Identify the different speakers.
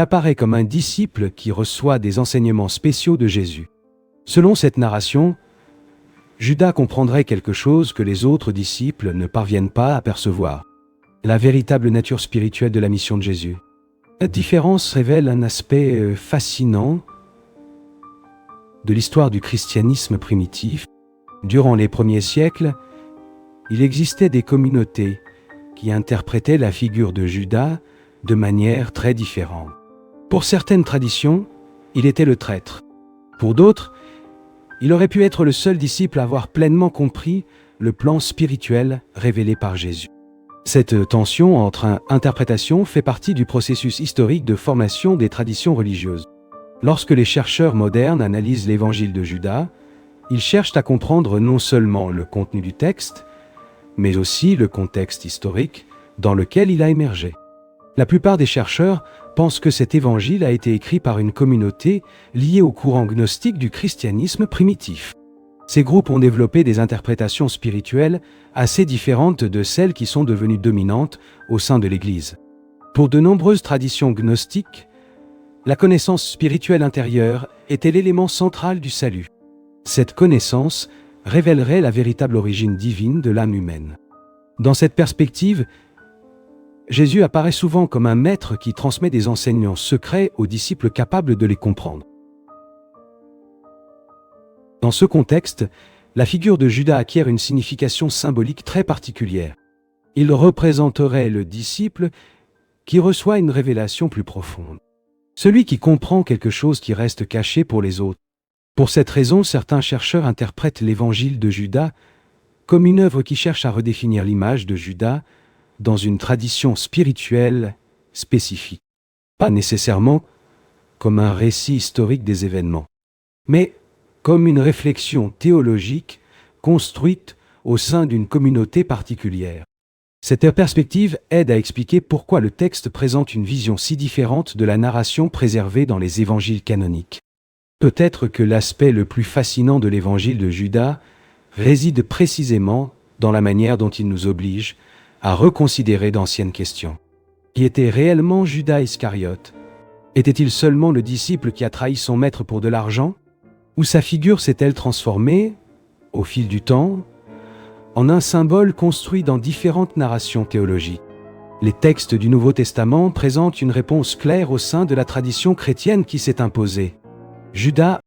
Speaker 1: Il apparaît comme un disciple qui reçoit des enseignements spéciaux de Jésus. Selon cette narration, Judas comprendrait quelque chose que les autres disciples ne parviennent pas à percevoir: la véritable nature spirituelle de la mission de Jésus. Cette différence révèle un aspect fascinant de l'histoire du christianisme primitif. Durant les premiers siècles, il existait des communautés qui interprétaient la figure de Judas de manière très différente. Pour certaines traditions, il était le traître. Pour d'autres, il aurait pu être le seul disciple à avoir pleinement compris le plan spirituel révélé par Jésus. Cette tension entre interprétations fait partie du processus historique de formation des traditions religieuses. Lorsque les chercheurs modernes analysent l'évangile de Judas, ils cherchent à comprendre non seulement le contenu du texte, mais aussi le contexte historique dans lequel il a émergé. La plupart des chercheurs pensent que cet évangile a été écrit par une communauté liée au courant gnostique du christianisme primitif. Ces groupes ont développé des interprétations spirituelles assez différentes de celles qui sont devenues dominantes au sein de l'Église. Pour de nombreuses traditions gnostiques, la connaissance spirituelle intérieure était l'élément central du salut. Cette connaissance révélerait la véritable origine divine de l'âme humaine. Dans cette perspective, Jésus apparaît souvent comme un maître qui transmet des enseignements secrets aux disciples capables de les comprendre. Dans ce contexte, la figure de Judas acquiert une signification symbolique très particulière. Il représenterait le disciple qui reçoit une révélation plus profonde. Celui qui comprend quelque chose qui reste caché pour les autres. Pour cette raison, certains chercheurs interprètent l'évangile de Judas comme une œuvre qui cherche à redéfinir l'image de Judas dans une tradition spirituelle spécifique. Pas nécessairement comme un récit historique des événements, mais comme une réflexion théologique construite au sein d'une communauté particulière. Cette perspective aide à expliquer pourquoi le texte présente une vision si différente de la narration préservée dans les évangiles canoniques. Peut-être que l'aspect le plus fascinant de l'évangile de Judas réside précisément dans la manière dont il nous oblige à reconsidérer d'anciennes questions. Qui était réellement Judas Iscariote? Était-il seulement le disciple qui a trahi son maître pour de l'argent? Ou sa figure s'est-elle transformée, au fil du temps, en un symbole construit dans différentes narrations théologiques? Les textes du Nouveau Testament présentent une réponse claire au sein de la tradition chrétienne qui s'est imposée. Judas